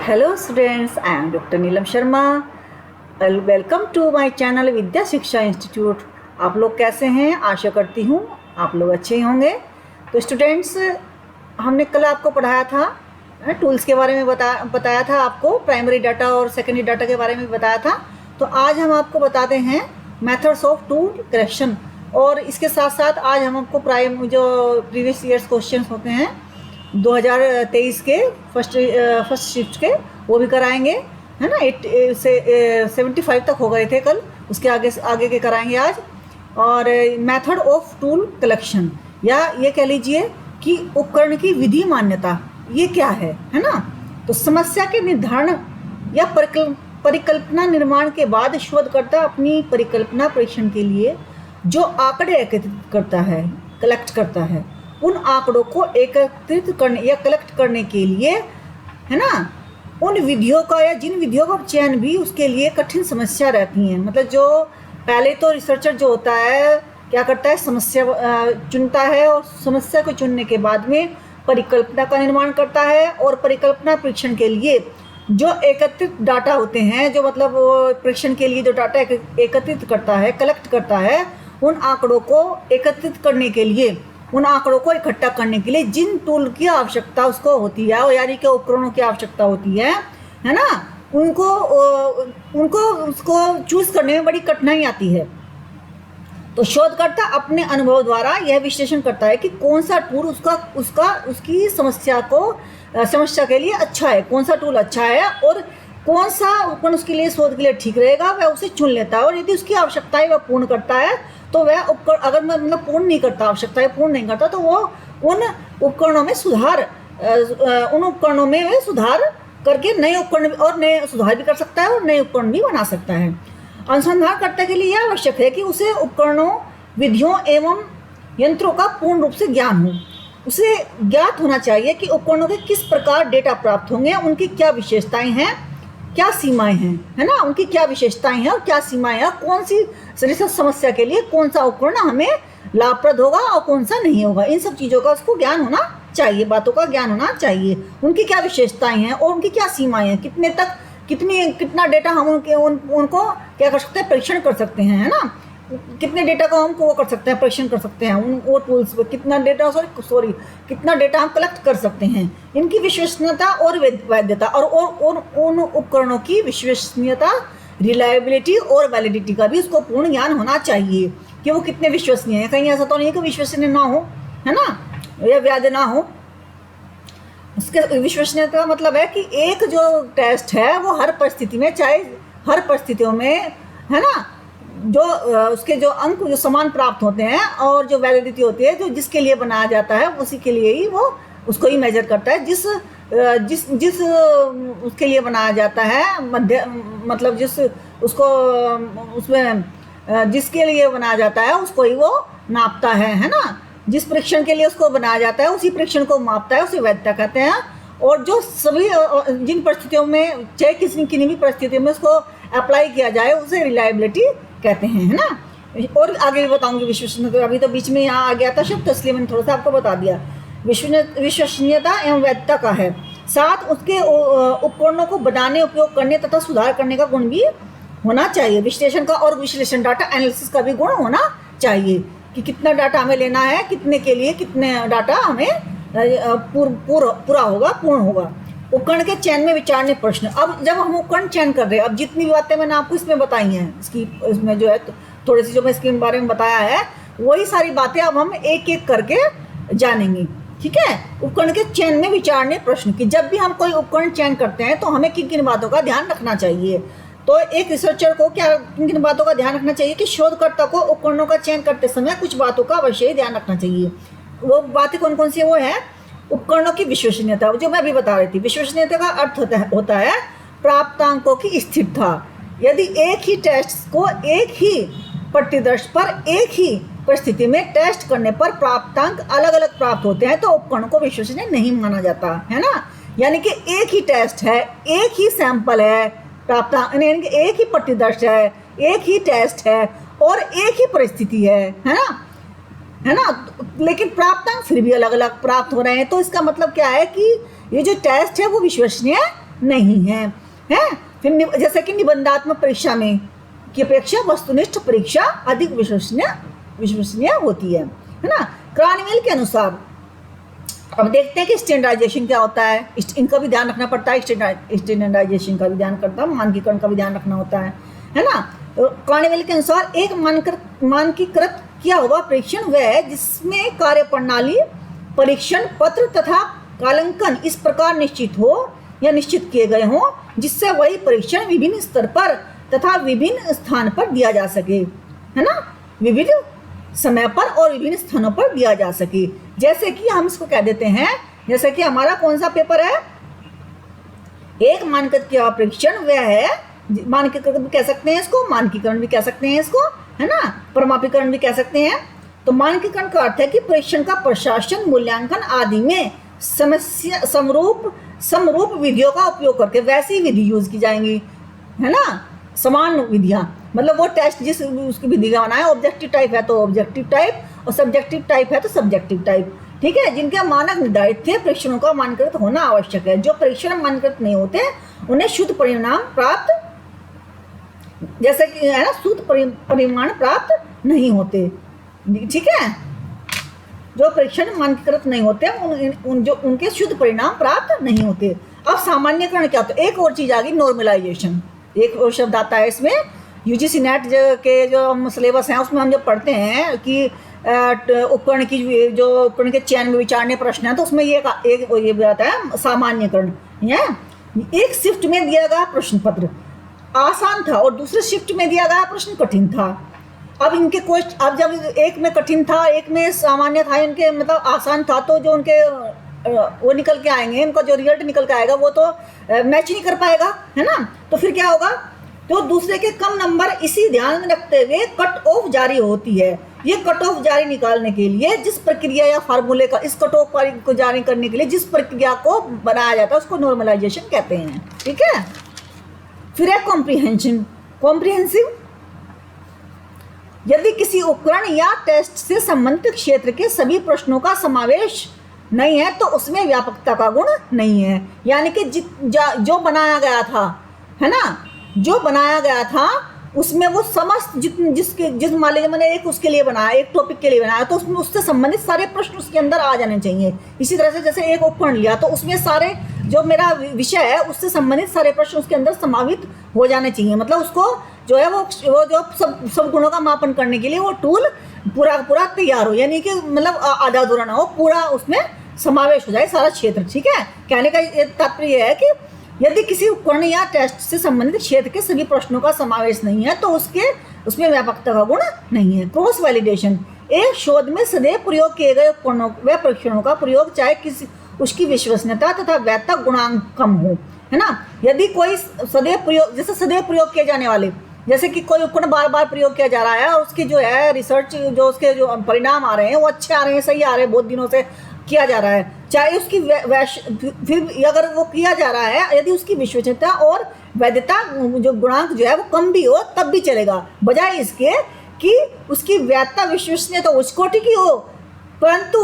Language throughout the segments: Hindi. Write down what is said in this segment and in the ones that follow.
Hello students, I am Dr. Neelam Sharma. Welcome to my channel Vidya Shiksha institute. आप लोग कैसे हैं? आशा करती हूँ आप लोग अच्छे ही होंगे। तो स्टूडेंट्स, हमने कल आपको पढ़ाया था टूल्स के बारे में बताया था आपको, प्राइमरी डाटा और सेकेंडरी डाटा के बारे में बताया था। तो आज हम आपको बताते हैं मेथड्स ऑफ टूल कलेक्शन, और इसके साथ साथ आज हम आपको जो प्रीवियस ईयर्स क्वेश्चन होते हैं 2023 के फर्स्ट शिफ्ट के वो भी कराएंगे, है ना। 75 तक हो गए थे कल, उसके आगे के कराएंगे आज। और मेथड ऑफ टूल कलेक्शन, या ये कह लीजिए कि उपकरण की विधि मान्यता, ये क्या है ना। तो समस्या के निर्धारण या परिकल्पना निर्माण के बाद शोधकर्ता अपनी परिकल्पना परीक्षण के लिए जो आंकड़े एकत्रित करता है, कलेक्ट करता है, उन आंकड़ों को एकत्रित करने या कलेक्ट करने के लिए, है ना, उन विधियों का या जिन विधियों का चयन भी उसके लिए कठिन समस्या रहती है। मतलब जो पहले तो रिसर्चर जो होता है क्या करता है, समस्या चुनता है, और समस्या को चुनने के बाद में परिकल्पना का निर्माण करता है, और परिकल्पना परीक्षण के लिए जो एकत्रित डाटा होते हैं, जो मतलब परीक्षण के लिए जो डाटा एकत्रित करता है, कलेक्ट करता है, उन आंकड़ों को एकत्रित करने के लिए, उन आंकड़ों को इकट्ठा करने के लिए जिन टूल की आवश्यकता उसको होती है, और यानी कि उपकरणों की आवश्यकता होती है ना, उनको उसको चूज करने में बड़ी कठिनाई आती है। तो शोधकर्ता अपने अनुभव द्वारा यह विश्लेषण करता है कि कौन सा टूल उसकी समस्या के लिए अच्छा है, कौन सा टूल अच्छा है, और कौन सा उपकरण उसके लिए शोध के लिए ठीक रहेगा, वह उसे चुन लेता है। और यदि उसकी आवश्यकताएं वह पूर्ण करता है तो वह उपकरण, अगर मतलब पूर्ण नहीं करता, आवश्यकताएं पूर्ण नहीं करता, तो वो उन उपकरणों में सुधार करके नए उपकरण और नए सुधार भी कर सकता है और नए उपकरण भी बना सकता है। अनुसंधानकर्ता के लिए यह आवश्यक है कि उसे उपकरणों, विधियों एवं यंत्रों का पूर्ण रूप से ज्ञान हो। उसे ज्ञात होना चाहिए कि उपकरणों के किस प्रकार डेटा प्राप्त होंगे, उनकी क्या विशेषताएं हैं, क्या सीमाएं हैं, है ना, उनकी क्या विशेषताएं हैं और क्या सीमाएं हैं, कौन सी रिसर्च समस्या के लिए कौन सा उपकरण हमें लाभप्रद होगा और कौन सा नहीं होगा, इन सब चीज़ों का उसको ज्ञान होना चाहिए, बातों का ज्ञान होना चाहिए। उनकी क्या विशेषताएं हैं और उनकी क्या सीमाएं हैं, कितना डेटा हम उनको क्या कर सकते हैं, परीक्षण कर सकते हैं, है ना, कितने डेटा को हम वो कर सकते हैं, परीक्षण कर सकते हैं, वो टूल्स पर कितना डेटा हम कलेक्ट कर सकते हैं, इनकी विश्वसनीयता और वैधता, और उन उपकरणों की विश्वसनीयता, रिलायबिलिटी और वैलिडिटी का भी उसको पूर्ण ज्ञान होना चाहिए कि वो कितने विश्वसनीय है। कहीं ऐसा तो नहीं है कि विश्वसनीय ना हो, है ना, या वैध ना हो। उसके विश्वसनीयता का मतलब है कि एक जो टेस्ट है वो हर परिस्थिति में, चाहे हर परिस्थितियों में, है ना, जो उसके जो अंक जो समान प्राप्त होते हैं, और जो वैलिडिटी होती है जो जिसके लिए बनाया जाता है उसी के लिए ही वो उसको ही मेजर करता है, जिस उसके लिए बनाया जाता है, मतलब जिसके लिए बनाया जाता है उसको ही वो नापता है ना। जिस परीक्षण के लिए उसको बनाया जाता है उसी परीक्षण को मापता है, उसे वैधता कहते हैं। और जो सभी जिन परिस्थितियों में, चाहे किसी भी परिस्थितियों में उसको अप्लाई किया जाए, उसे रिलायबिलिटी कहते हैं, है ना। और आगे भी बताऊंगी विश्वसनीयता, अभी तो बीच में यहाँ आ गया था शब्द, इसलिए मैंने थोड़ा सा आपको बता दिया। विश्वसनीयता एवं वैधता का है, साथ उसके उपकरणों को बनाने, उपयोग करने तथा सुधार करने का गुण भी होना चाहिए। विश्लेषण का और विश्लेषण डाटा एनालिसिस का भी गुण होना चाहिए कि कितना डाटा हमें लेना है, कितने के लिए कितने डाटा हमें पूरा होगा, पूर्ण होगा। उपकरण के चयन में विचारने प्रश्न। अब जब हम उपकरण चयन कर रहे हैं, अब जितनी भी बातें मैंने आपको इसमें बताई हैं, इसमें जो है थोड़ी सी जो मैं इसके बारे में बताया है, वही सारी बातें अब हम एक एक करके जानेंगे, ठीक है। उपकरण के चयन में विचारने प्रश्न कि जब भी हम कोई उपकरण चयन करते हैं तो हमें किन किन बातों का ध्यान रखना चाहिए। तो एक रिसर्चर को क्या किन किन बातों का ध्यान रखना चाहिए कि शोधकर्ता को उपकरणों का चयन करते समय कुछ बातों का अवश्य ध्यान रखना चाहिए। वो बातें कौन कौन सी? वो है उपकरणों की विश्वसनीयता, जो मैं अभी बता रही थी। विश्वसनीयता का अर्थ होता है प्राप्तांकों की स्थिरता। यदि एक ही टेस्ट को एक ही प्रतिदर्श पर एक ही परिस्थिति में टेस्ट करने पर प्राप्तांक अलग अलग प्राप्त होते हैं तो उपकरण को विश्वसनीय नहीं माना जाता, है ना। यानी कि एक ही टेस्ट है, एक ही सैंपल है, प्राप्तांक यानी कि एक ही प्रतिदर्श है, एक ही टेस्ट है और एक ही परिस्थिति है ना, लेकिन प्राप्तांक फिर भी अलग अलग प्राप्त हो रहे हैं। तो इसका मतलब क्या है कि ये जो टेस्ट है वो विश्वसनीय नहीं है, हैं। फिर जैसे कि निबंधात्मक परीक्षा में की अपेक्षा वस्तुनिष्ठ परीक्षा अधिक विश्वसनीय होती है ना। क्रानवेल के अनुसार अब देखते हैं कि स्टैंडर्डाइजेशन क्या होता है, इनका भी ध्यान रखना पड़ता है, स्टैंडर्डाइजेशन का भी ध्यान करता है, मानकीकरण का भी ध्यान रखना होता है ना। तो क्रानवेल के अनुसार एक मानकीकृत किया हुआ परीक्षण वह है जिसमें कार्यप्रणाली, परीक्षण पत्र तथा कालांकन इस प्रकार निश्चित किए गए हों जिससे वही परीक्षण विभिन्न स्तर पर तथा विभिन्न स्थान पर दिया जा सके, है ना, विभिन्न समय पर और विभिन्न स्थानों पर दिया जा सके। जैसे कि हम इसको कह देते हैं, जैसे कि हमारा कौन सा पेपर है, एक मानकृत किया परीक्षण वह है, मानकीकरण भी कह सकते हैं इसको, मानकीकरण भी कह सकते हैं इसको, है ना, प्रमापीकरण भी कह सकते हैं। तो मानकीकरण का अर्थ है कि परीक्षण का प्रशासन, मूल्यांकन आदि में समरूप विधियों का उपयोग करके वैसी विधि यूज की जाएंगी, है ना, समान विधियां, मतलब वो टेस्ट जिस उसकी विधि का बनाए, ऑब्जेक्टिव टाइप है तो ऑब्जेक्टिव टाइप और सब्जेक्टिव टाइप है तो सब्जेक्टिव टाइप, ठीक है, जिनके मानक निर्धारित थे। परीक्षणों का मानकृत होना आवश्यक है। जो परीक्षण मानकृत नहीं होते उन्हें शुद्ध परिणाम प्राप्त, जैसे कि है ना, शुद्ध परिमाण प्राप्त नहीं होते, ठीक है। जो परीक्षण मानकीकृत नहीं होते उनके शुद्ध परिणाम प्राप्त नहीं होते। अब सामान्यकरण क्या होता है, एक और चीज आ गई, नॉर्मलाइजेशन, एक और शब्द आता है इसमें। यूजीसी नेट के जो हम सिलेबस हैं उसमें हम जब पढ़ते हैं कि उपकरण की जो उपकरण के चयन में विचारने प्रश्न है, तो उसमें ये भी आता है सामान्यकरण। एक शिफ्ट में दिया गया प्रश्न पत्र आसान था और दूसरे शिफ्ट में दिया गया प्रश्न कठिन था। अब इनके क्वेश्चन, अब जब एक में कठिन था एक में सामान्य था, इनके मतलब आसान था, तो जो उनके वो निकल के आएंगे, इनका जो रिजल्ट निकल के आएगा वो तो मैच नहीं कर पाएगा, है ना। तो फिर क्या होगा, तो दूसरे के कम नंबर, इसी ध्यान में रखते हुए कट ऑफ जारी होती है। ये कट ऑफ जारी निकालने के लिए जिस प्रक्रिया या फार्मूले का, इस कट ऑफ को जारी करने के लिए जिस प्रक्रिया को बनाया जाता है उसको नॉर्मलाइजेशन कहते हैं, ठीक है। फिर है कॉम्प्रिहेंसिव। यदि किसी उपकरण या टेस्ट से संबंधित क्षेत्र के सभी प्रश्नों का समावेश नहीं है तो उसमें व्यापकता का गुण नहीं है। यानी कि जो बनाया गया था, है ना, जो बनाया गया था उसमें वो समस्त जिस मान लीजिए मैंने एक उसके लिए बनाया, एक टॉपिक के लिए बनाया, तो उसमें उससे संबंधित सारे प्रश्न उसके अंदर आ जाने चाहिए। इसी तरह से जैसे एक उपकरण लिया तो उसमें सारे जो मेरा विषय है उससे संबंधित सारे प्रश्न उसके अंदर समावित हो जाने चाहिए। मतलब उसको जो है वो जो सब गुणों का मापन करने के लिए वो टूल पूरा तैयार हो, यानी कि मतलब आधा अधूरा ना हो, पूरा उसमें समावेश हो जाए सारा क्षेत्र, ठीक है। कहने का तात्पर्य है कि यदि किसी उपकरण या टेस्ट से संबंधित क्षेत्र के सभी प्रश्नों का समावेश नहीं है तो उसमें व्यापकता का गुण नहीं है। क्रॉस वैलिडेशन, एक शोध में सदैव प्रयोग किए गए उपकरणों व परीक्षणों का प्रयोग चाहे उसकी विश्वसनीयता तथा वैधता गुणांक कम हो, है ना। यदि कोई सदैव प्रयोग किए जाने वाले, जैसे कि कोई उपकरण बार बार प्रयोग किया जा रहा है और उसकी जो है रिसर्च, जो उसके जो परिणाम आ रहे हैं वो अच्छे आ रहे हैं, सही आ रहे हैं, बहुत दिनों से किया जा रहा है, चाहे उसकी फिर अगर वो किया जा रहा है, यदि उसकी विश्वसनीयता और वैधता जो गुणांक जो है वो कम भी हो तब भी चलेगा, बजाय इसके कि उसकी वैधता विश्वसनीयता उच्च कोटि की हो परंतु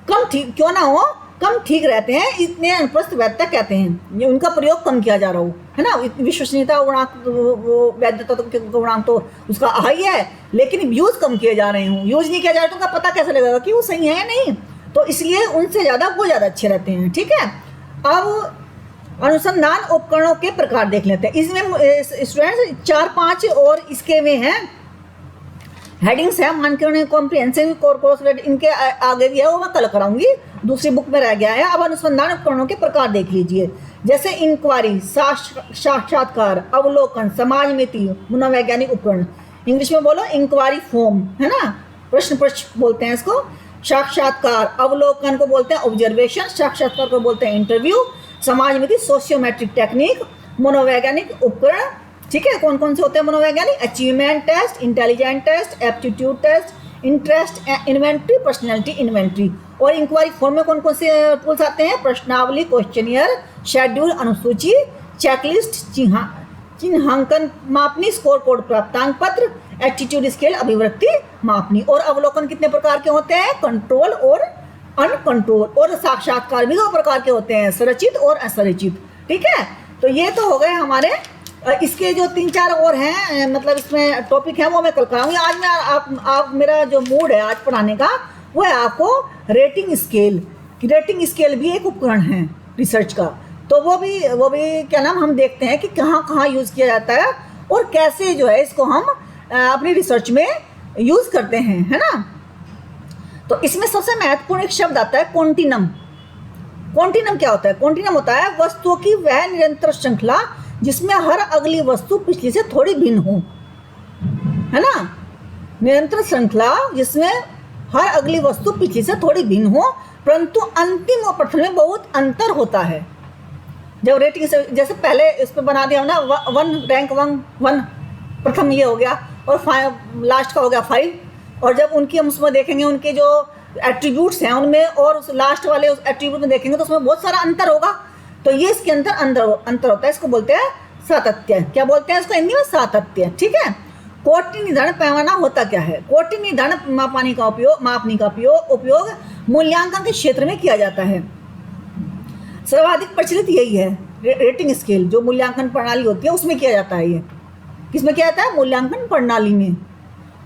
कम ठीक क्यों ना हो, कम ठीक रहते हैं, इतने अनुपस्थित वैधता कहते हैं। ये उनका प्रयोग कम किया जा रहा हो, है ना। विश्वसनीयता गुणांक, वो वैधता गुणांक तो उसका हाई है, लेकिन यूज कम किए जा रहे हों, यूज नहीं किया जा रहा तो उनका पता कैसे लगेगा कि वो सही है या नहीं, तो इसलिए उनसे ज़्यादा वो ज़्यादा अच्छे रहते हैं, ठीक है। अब अनुसंधान उपकरणों के प्रकार देख लेते हैं। इसमें स्टूडेंट्स 4-5 और इसके में हैं हेडिंग्स है, मानकीकरण, कॉम्प्रिहेंसिव, कोर्स, इनके आगे भी है, वो मैं कल कराऊंगी, दूसरी बुक में रह गया है। अब अनुसंधान उपकरणों के प्रकार देख लीजिए, जैसे इंक्वायरी, साक्षात्कार, अवलोकन, समाजमिति, मनोवैज्ञानिक उपकरण, इंग्लिश में बोलो इंक्वायरी फॉर्म, है ना, प्रश्न बोलते हैं इसको। साक्षात्कार, अवलोकन को बोलते हैं ऑब्जर्वेशन, साक्षात्कार को बोलते हैं इंटरव्यू, समाजमिति सोशियोमेट्रिक टेक्निक, मनोवैज्ञानिक उपकरण, ठीक है। कौन कौन से होते हैं मनोवैज्ञानिक, achievement test, intelligent test, aptitude test, interest inventory, personality inventory. और इंक्वायरी फॉर्म में कौन कौन से टूल्स आते हैं, प्रश्नावली, क्वेश्चनियर, शेड्यूल, अनुसूची, चेकलिस्ट, चिन्हांकन मापनी, स्कोर कोड, प्राप्तांक पत्र, एटीट्यूड स्केल, अभिवृत्ति मापनी। और अवलोकन कितने प्रकार के होते हैं, कंट्रोल और अनकंट्रोल। और साक्षात्कार भी 2 प्रकार के होते हैं, संरचित और असंरचित, ठीक है। तो ये तो हो गए हमारे इसके जो 3-4 और हैं, मतलब इसमें टॉपिक है वो मैं कल कराऊंगी। आज मैं आप मेरा जो मूड है आज पढ़ाने का वो है आपको रेटिंग स्केल। रेटिंग स्केल भी एक उपकरण है रिसर्च का, तो वो भी क्या नाम हम देखते हैं कि कहाँ कहाँ यूज़ किया जाता है और कैसे जो है इसको हम अपनी रिसर्च में यूज़ करते हैं, है ना। तो इसमें सबसे महत्वपूर्ण एक शब्द आता है कॉन्टिनम। कॉन्टिनम क्या होता है? कॉन्टिनम होता है वस्तुओं की वह निरंतर श्रृंखला जिसमें हर अगली वस्तु पिछली से थोड़ी भिन्न हो, है ना। निरंतर श्रृंखला जिसमें हर अगली वस्तु पिछली से थोड़ी भिन्न हो, परंतु अंतिम और प्रथम में बहुत अंतर होता है। जब रेटिंग से जैसे पहले इस पर बना दिया ना, रैंक वन प्रथम ये हो गया और 5 लास्ट का हो गया 5, और जब उनकी हम उसमें देखेंगे उनके जो एट्रीब्यूट्स हैं उनमें और उस लास्ट वाले उस एट्रीब्यूट में देखेंगे तो उसमें बहुत सारा अंतर होगा। तो ये इसके अंदर अंतर होता है, इसको बोलते हैं सातत्य। क्या बोलते हैं इसको हिंदी में? सातत्य, ठीक है। कोटि निर्धारण पैमाना होता क्या है? कोटि निर्धारण मापने का उपयोग मूल्यांकन के क्षेत्र में किया जाता है। सर्वाधिक प्रचलित यही है रेटिंग स्केल, जो मूल्यांकन प्रणाली होती है उसमें किया जाता है। ये किसमें किया जाता है? मूल्यांकन प्रणाली में।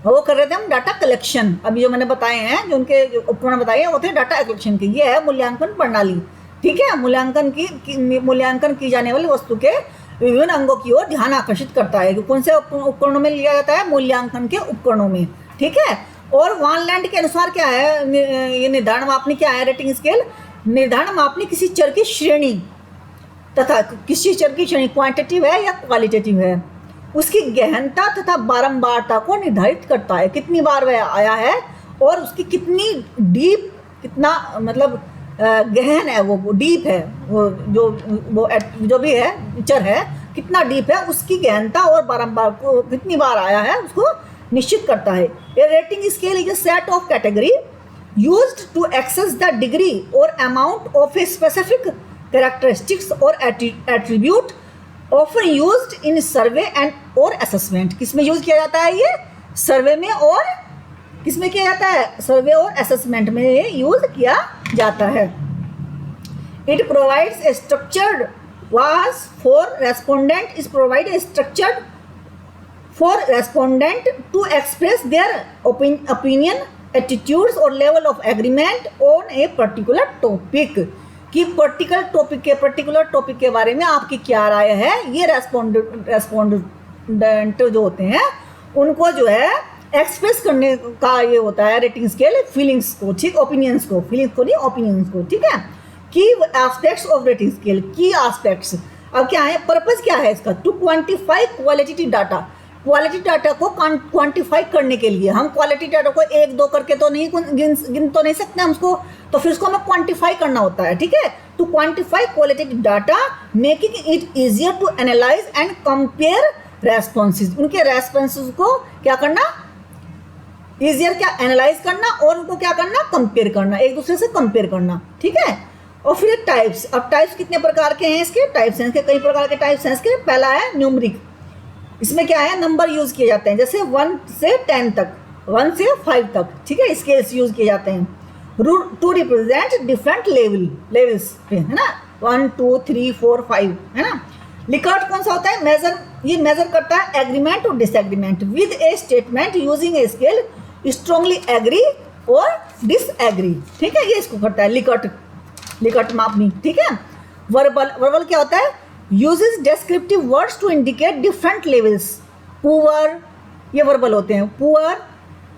और वो कर रहे थे हम डाटा कलेक्शन। अभी जो मैंने बताए हैं, जो उनके जो उपकरण बताए हैं वो थे डाटा कलेक्शन के। ये है मूल्यांकन प्रणाली, ठीक है। मूल्यांकन की जाने वाली वस्तु के विभिन्न अंगों की ओर ध्यान आकर्षित करता है। कौन से उपकरणों में लिया जाता है? मूल्यांकन के उपकरणों में, ठीक है। और वानलैंड के अनुसार क्या है ये निर्धारण मापनी क्या है? रेटिंग स्केल निर्धारण मापनी किसी चर की श्रेणी तथा किसी चर की श्रेणी क्वांटिटेटिव है या क्वालिटेटिव है, उसकी गहनता तथा बारंबारता को निर्धारित करता है। कितनी बार वह आया है और उसकी कितनी डीप, कितना मतलब गहन है, वो डीप है, वो जो भी है चर है कितना डीप है, उसकी गहनता और बारंबार को कितनी बार आया है उसको निश्चित करता है। A rating scale is a set of category used to assess the degree or amount of a specific characteristics or attribute often used in survey and or assessment। किसमें यूज किया जाता है ये? सर्वे में और किसमें किया जाता है? सर्वे और असेसमेंट में ये यूज किया जाता है। It provides a structured was for respondent is provide a structured for respondent to express their opinion, attitudes और level of agreement on a particular topic. कि पर्टिकुलर टॉपिक के बारे में आपकी क्या राय है, ये रेस्पोंडेंट जो होते हैं उनको जो है एक्सप्रेस करने का ये होता है रेटिंग स्केल। फीलिंग्स को, ठीक, ओपिनियंस को, फीलिंग्स को नहीं ओपिनियंस को, ठीक है। Key aspects of rating scale, key aspects. अब क्या है पर्पस, क्या है इसका? To quantify qualitative data. Quality data को क्वांटिफाई करने के लिए हम क्वालिटी डाटा को 1-2 करके तो नहीं गिन तो नहीं सकते हम उसको, तो फिर उसको हमें क्वांटिफाई करना होता है, ठीक है। To quantify qualitative data making it easier to analyse and compare responses. उनके रेस्पॉन्सेज को क्या करना? इजियर क्या? एनालाइज करना और उनको क्या करना? कंपेयर करना, एक दूसरे से कंपेयर करना, ठीक है। और फिर टाइप्स। अब टाइप्स कितने प्रकार के हैं इसके? टाइप्स हैं इसके कई प्रकार के टाइप्स हैं इसके। पहला है न्यूमरिक। इसमें क्या है? नंबर यूज किए जाते हैं, जैसे 1 से 10 तक, 1 से 5 तक, ठीक है। स्केल्स यूज किए जाते हैं टू रिप्रेजेंट डिफरेंट लेवल्स पे, है ना। 1 2 3 4 5, है ना। लिकर्ट कौन सा होता है? मेजर। ये मेजर करता है एग्रीमेंट और disagreement with a statement using a scale strongly agree और डिसएग्री, ठीक है। ये इसको करता है लिकर्ट मापनी, ठीक है। वर्बल क्या होता है? uses descriptive words to indicate different levels। Poor, ये वर्बल होते हैं। पुअर,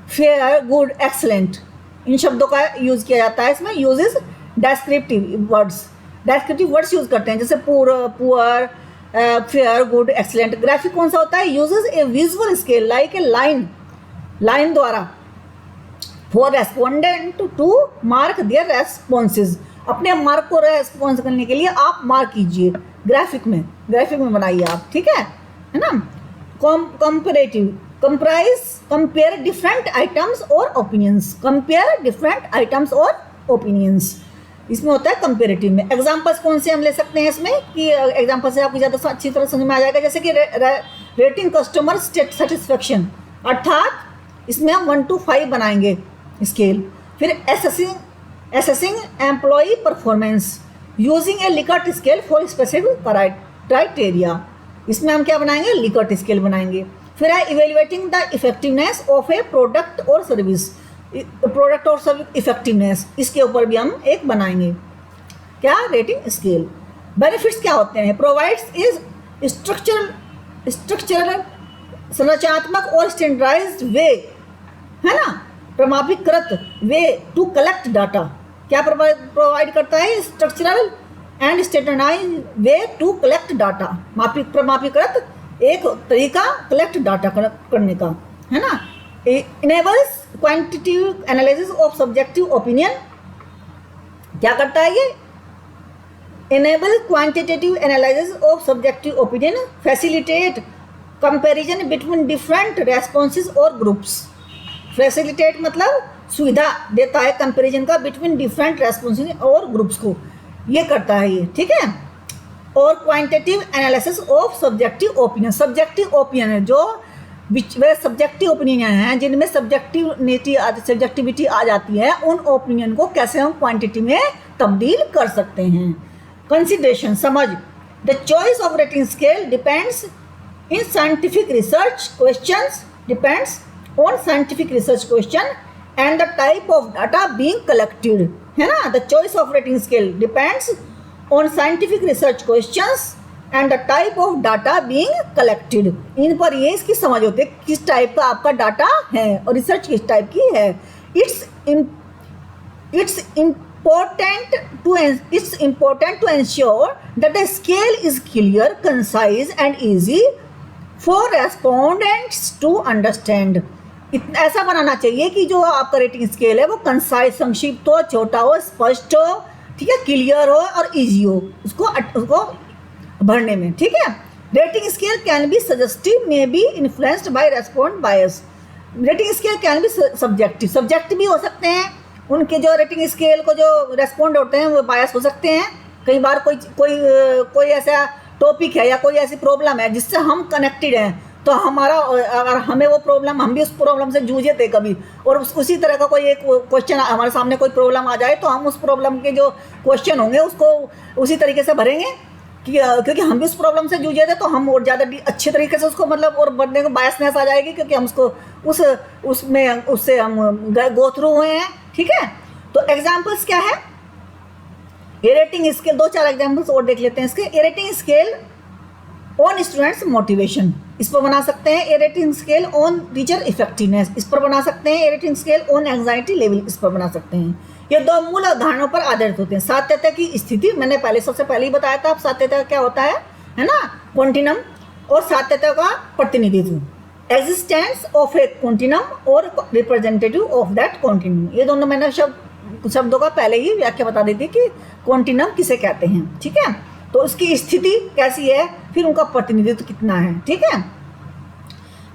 फेयर, गुड, एक्सलेंट, इन शब्दों का यूज किया जाता है इसमें। यूजेस डेस्क्रिप्टिव वर्ड्स यूज करते हैं, जैसे poor, fair, good, excellent. Graphic कौन सा होता है? Uses a visual scale like a line द्वारा for respondent to mark their responses. अपने मार्क को रेस्पॉन्स करने के लिए आप मार्क कीजिए ग्राफिक में बनाइए आप, ठीक है ना। कंपेरेटिव, कंपेयर डिफरेंट आइटम्स और ओपिनियंस, इसमें होता है कंपेरेटिव में। एग्जांपल्स कौन से हम ले सकते हैं इसमें कि एग्जांपल से आपको ज़्यादा अच्छी तरह समझ में आ जाएगा। जैसे कि रेटिंग कस्टमर सेटिस्फेक्शन, अर्थात इसमें हम 1 to 5 बनाएंगे स्केल। फिर assessing employee performance using A Likert scale for specific criteria. इसमें हम क्या बनाएंगे, लिकर्ट स्केल बनाएंगे। फिर है evaluating the effectiveness of A product और सर्विस, प्रोडक्ट और सर्विस इफेक्टिवनेस, इसके ऊपर भी हम एक बनाएंगे क्या, रेटिंग स्केल। बेनिफिट्स क्या होते हैं, प्रोवाइड्स इज स्ट्रक्चरल संरचनात्मक और स्टैंडर्डाइज्ड वे, है ना, प्रमाणीकृत वे टू कलेक्ट डाटा, क्या प्रोवाइड करता है, structural and standardised way to collect data, प्रमाणीकृत एक तरीका कलेक्ट डाटा करने का, है ना। Enables quantitative analysis of subjective opinion, क्या करता है ये, enable quantitative analysis of subjective opinion, facilitate comparison between different responses or groups, facilitate मतलब सुविधा देता है कंपैरिजन का बिटवीन डिफरेंट रेस्पॉन्सेज और ग्रुप्स को, ये करता है ये, ठीक है। और quantitative analysis of subjective opinion, subjective opinion है जो वे सब्जेक्टिव ओपिनियन हैं जिनमें सब्जेक्टिविटी आ जाती है, उन ओपिनियन को कैसे हम क्वांटिटी में तब्दील कर सकते हैं। कंसिडरेशन, समझ, the choice of rating scale depends in scientific research questions, depends on scientific research question and the type of data being collected, है ना। The choice of rating scale depends on scientific research questions and the type of data being collected, इन पर ये इसकी समझ होती है किस टाइप का आपका डाटा है और रिसर्च किस टाइप की है। It's important to ensure that the scale is clear, concise and easy for respondents to understand. ऐसा बनाना चाहिए कि जो आपका रेटिंग स्केल है वो कंसाइज, संक्षिप्त हो, छोटा हो, स्पष्ट हो, ठीक है, क्लियर हो और इजी हो उसको भरने में, ठीक है। Rating scale can be suggestive, may be influenced by respond bias. Rating scale can be subjective भी हो सकते हैं, उनके जो रेटिंग स्केल को जो रेस्पॉन्ड होते हैं वो बायस हो सकते हैं। कई बार कोई ऐसा टॉपिक है या कोई ऐसी प्रॉब्लम है जिससे हम कनेक्टेड हैं, तो हमारा अगर हमें वो प्रॉब्लम, हम भी उस प्रॉब्लम से जूझे थे कभी, और उसी तरह का कोई एक क्वेश्चन हमारे सामने कोई प्रॉब्लम आ जाए तो हम उस प्रॉब्लम के जो क्वेश्चन होंगे उसको उसी तरीके से भरेंगे क्योंकि हम भी उस प्रॉब्लम से जूझे थे, तो हम और ज़्यादा अच्छे तरीके से उसको मतलब और बढ़ने को बायसनेस आ जाएगी क्योंकि हम उसको उससे हम गो थ्रू हुए हैं, ठीक है। तो एग्जाम्पल्स क्या है, ए रेटिंग स्केल, 2-4 एग्जाम्पल्स और देख लेते हैं इसके। A rating scale on students motivation, इस पर बना सकते हैं। A rating scale on teacher effectiveness, इस पर बना सकते हैं। A rating scale on anxiety level, इस पर बना सकते हैं। ये 2 मूल अवधारणाओं पर आधारित होते हैं। सातत्य की स्थिति, मैंने सबसे पहले ही बताया था। अब सातत्य क्या होता है ना, कॉन्टिनम, और सातत्य का प्रतिनिधित्व, एग्जिस्टेंस ऑफ ए कॉन्टिनम और रिप्रेजेंटेटिव ऑफ दैट कॉन्टिनम। ये दोनों मैंने शब्दों का पहले ही व्याख्या बता दी थी कि कॉन्टिनम किसे कहते हैं, ठीक है। तो उसकी स्थिति कैसी है, फिर उनका प्रतिनिधित्व कितना है, ठीक है।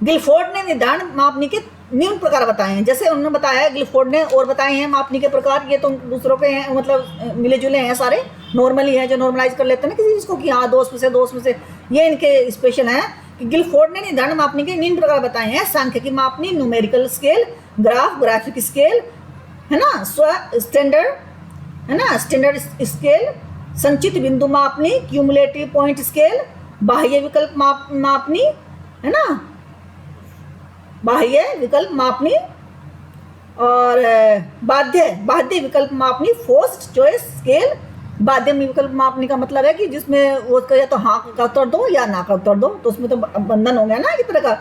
गिलफोर्ड ने निर्धारण मापनी के निम्न प्रकार बताए हैं, जैसे उन्होंने बताया, गिलफोर्ड ने और बताए हैं मापनी के प्रकार। ये तो दूसरों के हैं, मतलब मिले जुले हैं सारे, नॉर्मली हैं जो नॉर्मलाइज कर लेते हैं ना किसी चीज़ को कि हाँ दोस्त में से, ये इनके स्पेशल हैं कि गिलफोर्ड ने निर्धारण मापनी के निम्न प्रकार बताए हैं। सांख्यिकी मापनी, न्यूमेरिकल स्केल, ग्राफिक स्केल, है ना, स्टैंडर्ड, है ना, स्टैंडर्ड स्केल, संचित बिंदु मापनी, क्यूमुलेटिव पॉइंट स्केल, बाह्य विकल्प मापनी, है ना, बाह्य विकल्प मापनी, और बाध्य विकल्प मापनी, फोर्स्ड चॉइस स्केल। बाध्य विकल्प मापनी का मतलब है कि जिसमें वो कहे तो हाँ का उत्तर दो या ना का उत्तर दो, तो उसमें तो बंधन हो गया ना एक तरह का।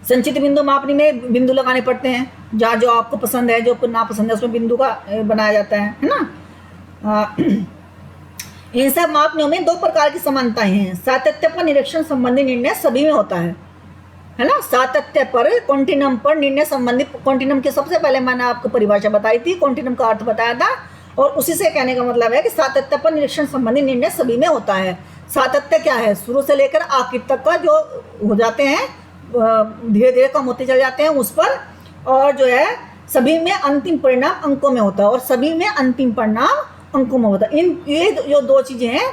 संचित बिंदु मापनी में बिंदु लगाने पड़ते हैं, जहाँ जो आपको पसंद है, जो आपको ना पसंद है, उसमें बिंदु का बनाया जाता है ना। इन सब मापनियों में 2 प्रकार की समानताएं हैं। सातत्य पर निरीक्षण संबंधी निर्णय सभी में होता है ना। सातत्य पर, कॉन्टिनम पर निर्णय संबंधी, कॉन्टिनम की सबसे पहले मैंने आपको परिभाषा बताई थी, कॉन्टिनम का अर्थ बताया था, और उसी से कहने का मतलब है कि सातत्य पर निरीक्षण संबंधी निर्णय सभी में होता है। सातत्य क्या है, शुरू से लेकर आखिर तक का जो हो जाते हैं, धीरे धीरे कम होते चले जाते हैं उस पर, और जो है सभी में अंतिम परिणाम अंकों में होता है, और सभी में अंतिम परिणाम अंकों में होता है। ये जो 2 चीज़ें हैं,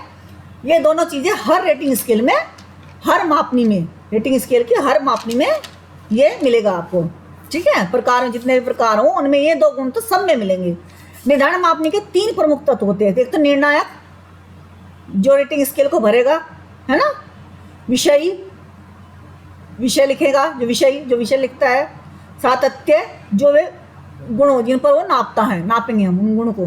ये दोनों चीज़ें हर रेटिंग स्केल में, हर मापनी में, रेटिंग स्केल की हर मापनी में ये मिलेगा आपको, ठीक है। प्रकार, जितने भी प्रकार हों उनमें ये 2 गुण तो सब में मिलेंगे। निर्धारण मापनी के 3 प्रमुख तत्व होते हैं। एक तो निर्णायक, जो रेटिंग स्केल को भरेगा, है ना। विषयी, विषय लिखेगा, जो विषय लिखता है। सातत्य, जो वे गुण हो जिन पर वो नापता है, नापेंगे हम उन गुण को,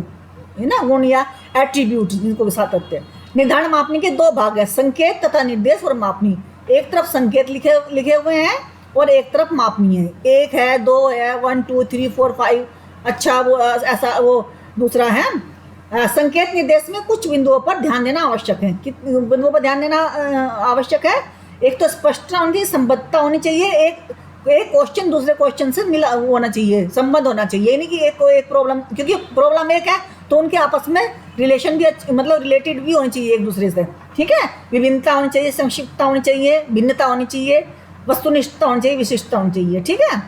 है ना, गुण या एट्रीब्यूट जिनको भी सातत्य। निर्धारण मापनी के दो भाग है, संकेत तथा निर्देश और मापनी। एक तरफ संकेत लिखे हुए हैं और एक तरफ मापनी है। एक है, दो है, 1 2 3 4 5, अच्छा वो ऐसा, वो दूसरा है। संकेत निर्देश में कुछ बिंदुओं पर ध्यान देना आवश्यक है। किन बिंदुओं पर ध्यान देना आवश्यक है? एक तो स्पष्टता होनी चाहिए, संबद्धता होनी चाहिए, एक क्वेश्चन दूसरे क्वेश्चन से मिला होना चाहिए, संबंध होना चाहिए, नहीं कि एक प्रॉब्लम, क्योंकि प्रॉब्लम एक है तो उनके आपस में रिलेशन भी मतलब रिलेटेड भी होनी चाहिए एक दूसरे से, ठीक है। विभिन्नता होनी चाहिए, संक्षिप्तता होनी चाहिए, भिन्नता होनी चाहिए, वस्तुनिष्ठता होनी चाहिए, विशिष्टता होनी चाहिए, ठीक है।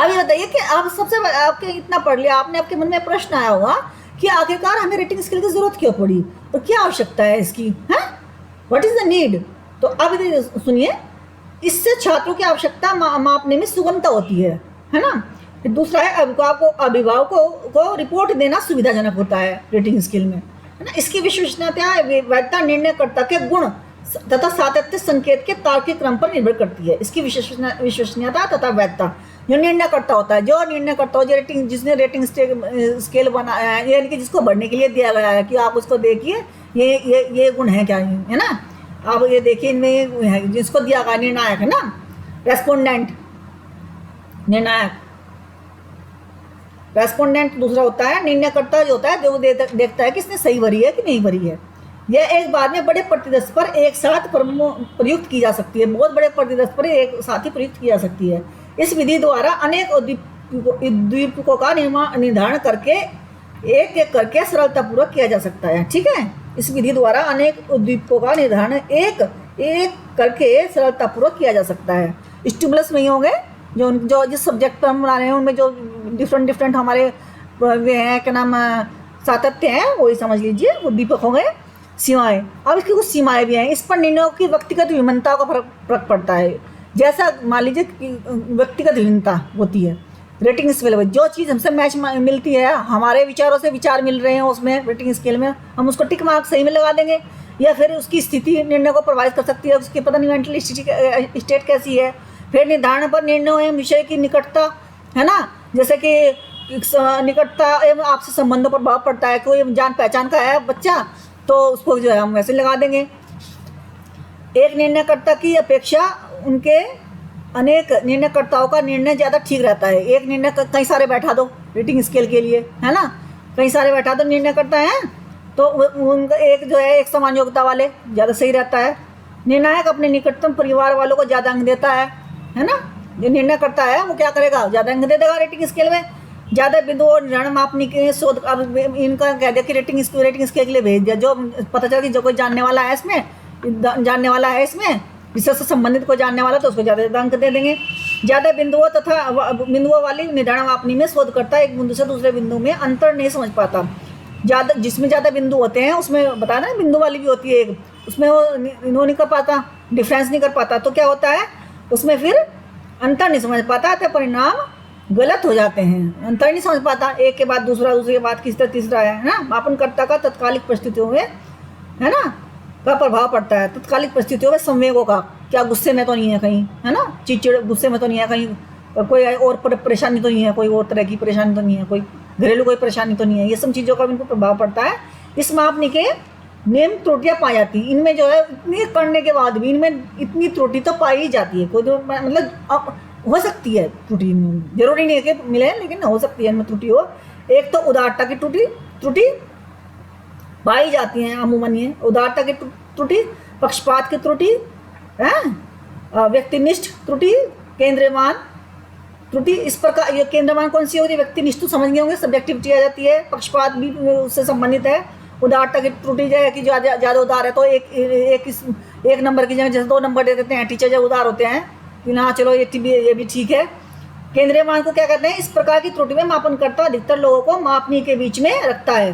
अब ये बताइए कि आप सबसे आपके इतना पढ़ लिया आपने, आपके मन में प्रश्न आया होगा कि आखिरकार हमें रेटिंग स्केल की जरूरत क्यों पड़ी और क्या आवश्यकता है इसकी, है, व्हाट इज द नीड। तो अब सुनिए, इससे छात्रों की आवश्यकता मापने में सुगमता होती है ना। फिर दूसरा है, अभिभावकों को रिपोर्ट देना सुविधाजनक होता है रेटिंग स्केल में, है ना। इसकी विश्वसनीयता, वैधता निर्णयकर्ता के गुण तथा सातत्य संकेत के तार्किक क्रम पर निर्भर करती है। इसकी विश्वसनीयता तथा वैधता, जो निर्णयकर्ता होता है, जो रेटिंग, जिसने रेटिंग स्केल बनाया है, यानी कि जिसको बढ़ने के लिए दिया गया है कि आप उसको देखिए ये गुण है क्या, है ना, आप ये देखिए इनमें जिसको दिया गया निर्णायक, है ना, रेस्पोंडेंट, निर्णायक, रेस्पोंडेंट दूसरा होता है। निर्णयकर्ता जो होता है, जो देखता है कि इसने सही भरी है कि नहीं भरी है। यह एक बार में बड़े प्रतिदर्श पर एक साथ प्रयुक्त की जा सकती है, बहुत बड़े प्रतिदर्श पर एक साथ ही प्रयुक्त की जा सकती है। इस विधि द्वारा अनेक उद्दीपकों का निर्धारण करके एक एक करके सरलतापूर्वक किया जा सकता है, ठीक है। इस विधि द्वारा अनेक उद्दीपकों का निर्धारण एक एक करके सरलतापूर्वक किया जा सकता है। स्टिमुलस में ही होंगे जो जिस सब्जेक्ट पर हम बना रहे हैं उनमें जो डिफरेंट हमारे वे हैं, क्या नाम, सातत्य हैं, वही समझ लीजिए उद्दीपक हो गए। सीमाएं, अब इसकी कुछ सीमाएं भी हैं। इस पर निर्णयों की व्यक्तिगत विभिन्नता का फर्क पड़ता है। जैसा मान लीजिए कि व्यक्तिगत विभिन्नता होती है रेटिंग स्केल में, जो चीज़ हमसे मैच मिलती है, हमारे विचारों से विचार मिल रहे हैं उसमें रेटिंग स्केल में, हम उसको टिक मार्क सही में लगा देंगे। या फिर उसकी स्थिति निर्णय को प्रभावित कर सकती है, उसकी पता नहीं मेंटल स्टेट कैसी है। फिर निर्धारण पर निर्णय एवं विषय की निकटता, है ना, जैसे कि निकटता एवं आपसे संबंधों पर प्रभाव पड़ता है। कोई जान पहचान का है बच्चा तो उसको जो है हम वैसे लगा देंगे। एक निर्णयकर्ता की अपेक्षा उनके अनेक निर्णयकर्ताओं का निर्णय ज़्यादा ठीक रहता है। एक निर्णय कई सारे बैठा दो रेटिंग स्केल के लिए, है ना, कई सारे बैठा दो निर्णयकर्ता हैं तो उनका एक जो है एक समान योग्यता वाले ज़्यादा सही रहता है। निर्णायक अपने निकटतम परिवार वालों को ज़्यादा अंक देता है ना। जो निर्णय करता है वो क्या करेगा, ज़्यादा अंक दे देगा रेटिंग स्केल में। ज़्यादा बिंदु और ऋण मापने के शोध, अब इनका कह दिया कि रेटिंग स्केल के लिए भेज दिया, जो पता चला कि जो कोई जानने वाला है इसमें विषय से संबंधित कोई जानने वाला तो उसको ज़्यादा अंक दे देंगे। ज़्यादा बिंदुओं वाली निर्धारण मापनी में शोधकर्ता एक बिंदु से दूसरे बिंदु में अंतर नहीं समझ पाता। ज़्यादा जिसमें ज़्यादा बिंदु होते हैं उसमें बताया ना, बिंदु वाली भी होती है एक, उसमें वो इन्हों नहीं कर पाता, डिफरेंस नहीं कर पाता, तो क्या होता है उसमें फिर अंतर नहीं समझ पाता, तो परिणाम गलत हो जाते हैं। अंतर नहीं समझ पाता, एक के बाद दूसरे के बाद तीसरा है ना। मापनकर्ता का तत्कालिक परिस्थितियों में, है ना, का प्रभाव पड़ता है। तत्कालिक परिस्थितियों में संवेगों का, क्या गुस्से में तो नहीं है कहीं, है ना, चिड़चिड़ गुस्से में तो नहीं है कहीं, कोई और परेशानी तो नहीं है, कोई और तरह की परेशानी तो नहीं है, कोई घरेलू कोई परेशानी तो नहीं है, ये सब चीज़ों का इनको प्रभाव पड़ता है। इस मापनी के नियम त्रुटियाँ पाई जाती हैं इनमें, जो है इतनी करने के बाद भी इनमें इतनी त्रुटि तो पाई ही जाती है। कोई तो मतलब हो सकती है त्रुटि, जरूरी नहीं है कि मिले, लेकिन हो सकती है इनमें त्रुटि हो। एक तो उदारता की त्रुटि पाई जाती है अमूमन, ये उदारता की त्रुटि, पक्षपात की त्रुटि, व्यक्तिनिष्ठ त्रुटि, केंद्रमान त्रुटि। इस प्रकार ये केंद्रमान कौन सी होती है, व्यक्तिनिष्ठ तो समझ गए होंगे, सब्जेक्टिविटी आ जाती है। पक्षपात भी उससे संबंधित है। उदारता की त्रुटि जो है कि ज़्यादा उदार है तो एक नंबर की जगह जैसे 2 नंबर दे देते हैं टीचर, जब उदार होते हैं कि हाँ चलो ये भी ठीक है। केंद्रीय मान को क्या कहते हैं, इस प्रकार की त्रुटि में मापनकर्ता अधिकतर लोगों को मापनी के बीच में रखता है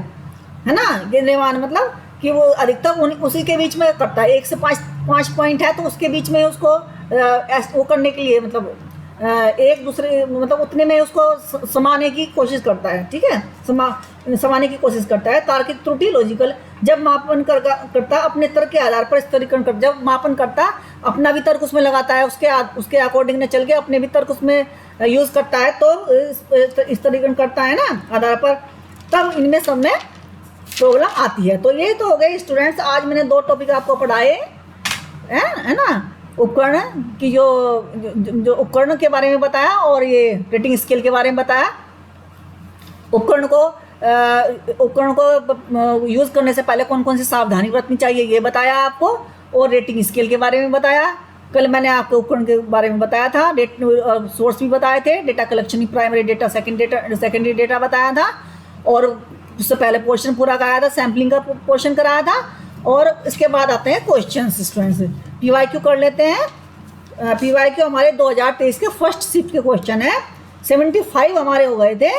ना। केंद्रीय मान मतलब कि वो अधिकतर उसी के बीच में करता है। 1 से 5 पॉइंट है तो उसके बीच में उसको वो करने के लिए, मतलब एक दूसरे मतलब उतने में उसको समाने की कोशिश करता है, ठीक है, समाने की कोशिश करता है। तार्किक त्रुटि लॉजिकल, जब मापन करता अपने तर्क के आधार पर स्तरीकरण करता, जब मापन करता अपना भी तर्क उसमें लगाता है, उसके अकॉर्डिंग ने चल के अपने भी तर्क उसमें यूज़ करता है, तो स्तरीकरण करता है ना आधार पर, तब इनमें सब में प्रॉब्लम आती है। तो ये तो हो गए स्टूडेंट्स, आज मैंने 2 टॉपिक आपको पढ़ाए है ना, उपकरण की जो उपकरण के बारे में बताया और ये रेटिंग स्केल के बारे में बताया। उपकरण को यूज़ करने से पहले कौन कौन सी सावधानी बरतनी चाहिए ये बताया आपको, और रेटिंग स्केल के बारे में बताया। कल मैंने आपको उपकरण के बारे में बताया था, सोर्स भी बताए थे, data collection, primary data, secondary data बताया था, और उससे पहले पोर्शन पूरा कराया था, सैम्पलिंग का पोर्शन कराया था। और इसके बाद आते हैं क्वेश्चन स्टूडेंट्स, PYQ कर लेते हैं। PYQ हमारे 2023 के फर्स्ट शिफ्ट के क्वेश्चन है, 75 हमारे हो गए थे,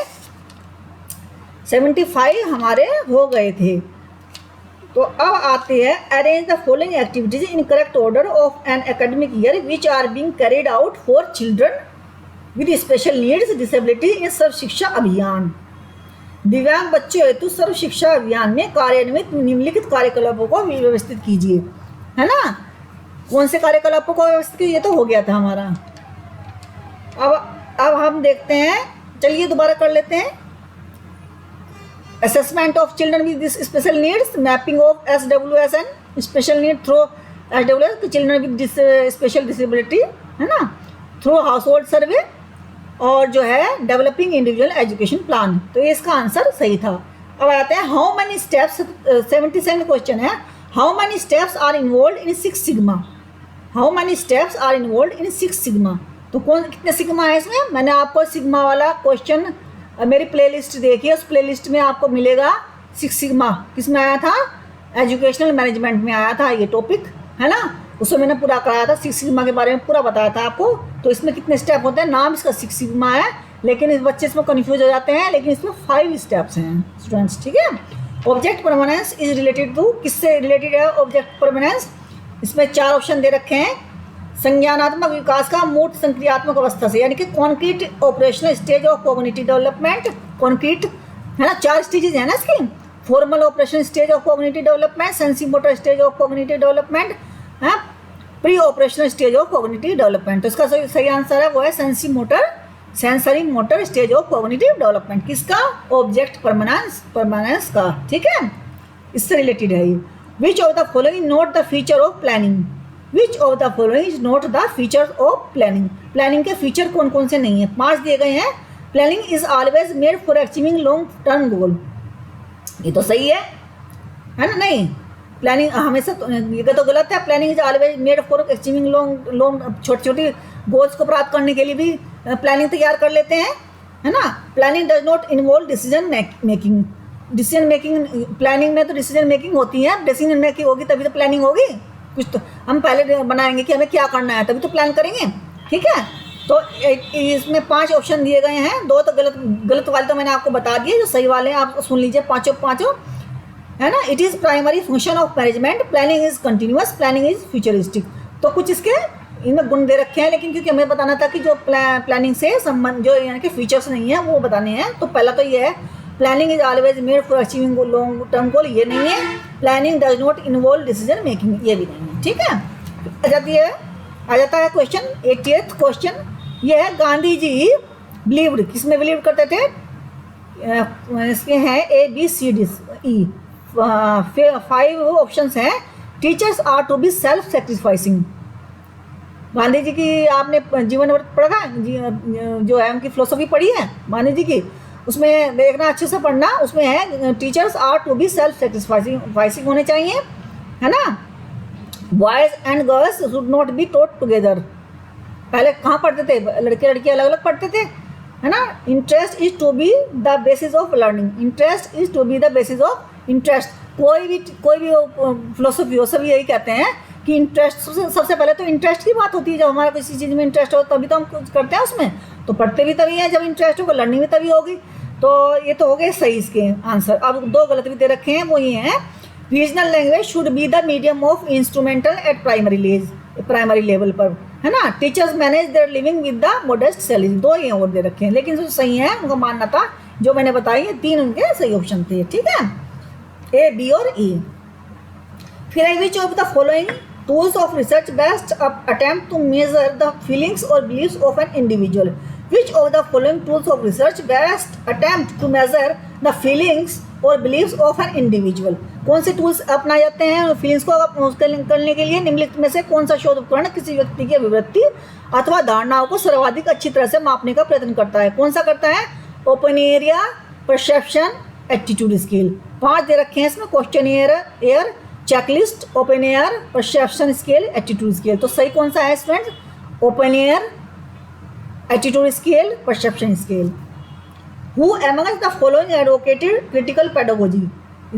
75 हमारे हो गए थे। तो अब आते हैं, arrange the following activities in correct order of an academic year which are being carried out for children with special needs disability in Sarva Shiksha Abhiyan. दिव्यांग बच्चों हेतु सर्व शिक्षा अभियान में कार्यान्वित निम्नलिखित कार्यकलापों को व्यवस्थित कीजिए, है ना। कौन से कार्यकलापों को व्यवस्थित कीजिए, तो हो गया था हमारा। अब हम देखते हैं, चलिए दोबारा कर लेते हैं। Assessment of children with special needs, mapping of SWSN special need through SWS children with special disability, है ना, थ्रू हाउस होल्ड सर्वे, और जो है डेवलपिंग इंडिविजुअल एजुकेशन प्लान। तो ये इसका आंसर सही था। अब आते हैं, हाउ मेनी स्टेप्स, 77 क्वेश्चन है, how many steps are involve in 6 sigma, how many steps are involve in 6 sigma. तो कितने सिग्मा है इसमें, मैंने आपको सिग्मा वाला क्वेश्चन मेरी प्लेलिस्ट देखिए, उस प्लेलिस्ट में आपको मिलेगा 6 सिग्मा। किस में आया था, एजुकेशनल मैनेजमेंट में आया था ये टॉपिक, है ना, उसमें मैंने पूरा कराया था, 6 सिग्मा के बारे में पूरा बताया था आपको। तो इसमें कितने स्टेप होते हैं, नाम इसका 6 सिग्मा है, लेकिन इस बच्चे इसमें कन्फ्यूज हो जाते हैं, लेकिन इसमें 5 स्टेप्स हैं स्टूडेंट्स, ठीक है। Object permanence is related to, किससे रिलेटेड है ऑब्जेक्ट परमानेंस, इसमें 4 ऑप्शन दे रखे हैं। संज्ञानात्मक विकास का मूर्त संक्रियात्मक अवस्था से, यानी कि concrete operational stage of cognitive development, concrete है ना, 4 स्टेजेस है ना इसकी, formal operational stage of cognitive development, sensory motor stage of cognitive development, है preoperational stage of cognitive development. तो इसका सही आंसर है वो है sensory motor stage of cognitive development, किसका, ऑब्जेक्ट परमानेंस का, ठीक है, इससे रिलेटेड है ये। Which of the following note the feature of planning, which of the following is note the feature of planning, planning के फीचर कौन कौन से नहीं है, 5 दिए गए हैं। Planning is always made for achieving long term goal, ये तो सही है ना, नहीं, प्लानिंग हमेशा ये तो गलत है, planning is always made for achieving long, छोटी छोटी गोल्स को प्राप्त करने के लिए भी प्लानिंग तैयार कर लेते हैं, है ना। Planning does not involve decision making, planning में तो डिसीजन मेकिंग होती है, डिसीजन मेकिंग होगी तभी तो प्लानिंग होगी, कुछ तो हम पहले बनाएंगे कि हमें क्या करना है तभी तो प्लान करेंगे, ठीक है। तो इसमें 5 ऑप्शन दिए गए हैं, 2 तो गलत वाले तो मैंने आपको बता दिए, जो सही वाले हैं आप सुन लीजिए, पाँचों है ना। It is primary function of management, planning is continuous, planning is futuristic. तो कुछ इसके इनमें गुण दे रखे हैं, लेकिन क्योंकि हमें बताना था कि जो प्लानिंग से संबंध जो यानी कि फीचर्स नहीं है वो बताने हैं, तो पहला तो ये है, planning is always made for achieving long term goal, ये नहीं है। Planning does not involve decision making, ये भी नहीं है, ठीक है। आ जाता है क्वेश्चन 88th क्वेश्चन, ये है, गांधी जी बिलीव्ड, किसमें बिलीव करते थे, इसके हैं ABCD E, 5 ऑप्शंस हैं। Teachers are to be self sacrificing, Gandhi ji की आपने जीवन व्रत पढ़ा था, जो है उनकी फिलोसफी पढ़ी है गांधी जी की, उसमें देखना अच्छे से पढ़ना, उसमें है teachers are to be self sacrificing होने चाहिए, है ना। Boys and girls should not be taught together, पहले कहाँ पढ़ते थे, लड़के लड़की अलग अलग पढ़ते थे, है ना। Interest is to be the basis of learning, interest is to be the basis of interest, कोई भी फिलोसफी हो सब यही कहते हैं कि इंटरेस्ट, सबसे पहले तो इंटरेस्ट की बात होती है, जब हमारा किसी चीज़ में इंटरेस्ट हो तभी तो हम कुछ करते हैं उसमें, तो पढ़ते भी तभी है जब इंटरेस्ट होगा, लर्निंग भी तभी होगी। तो ये तो हो गए सही इसके आंसर। अब 2 गलत भी दे रखे हैं, वो ये हैं, regional language should be the medium of instrumental eight primary level पर, है ना। Teachers manage their living with the modest salary, 2 ये और दे रखे हैं, लेकिन जो सही है उनका मानना था जो मैंने बताई है 3 उनके सही ऑप्शन थे, ठीक है, ए, बी और ई। फिर which of the following tools of research best attempt to measure the feelings और beliefs of an individual, which of the following tools of research best attempt to measure the feelings और बिलीव्स ऑफ एन इंडिविजुअल, कौन से टूल्स अपनाए जाते हैं फीलिंग्स को करने के लिए, निम्नलिखित में से कौन सा शोध उपकरण किसी व्यक्ति की अभिव्यक्ति अथवा धारणाओं को सर्वाधिक अच्छी तरह से मापने का प्रयत्न करता है, कौन सा करता है, open area, perception, attitude scale. 5 दे रखे हैं इसमें, question air, checklist, open air, perception scale, attitude scale. तो सही कौन सा है students, open air, attitude scale, perception scale. Who amongst the following advocated critical pedagogy,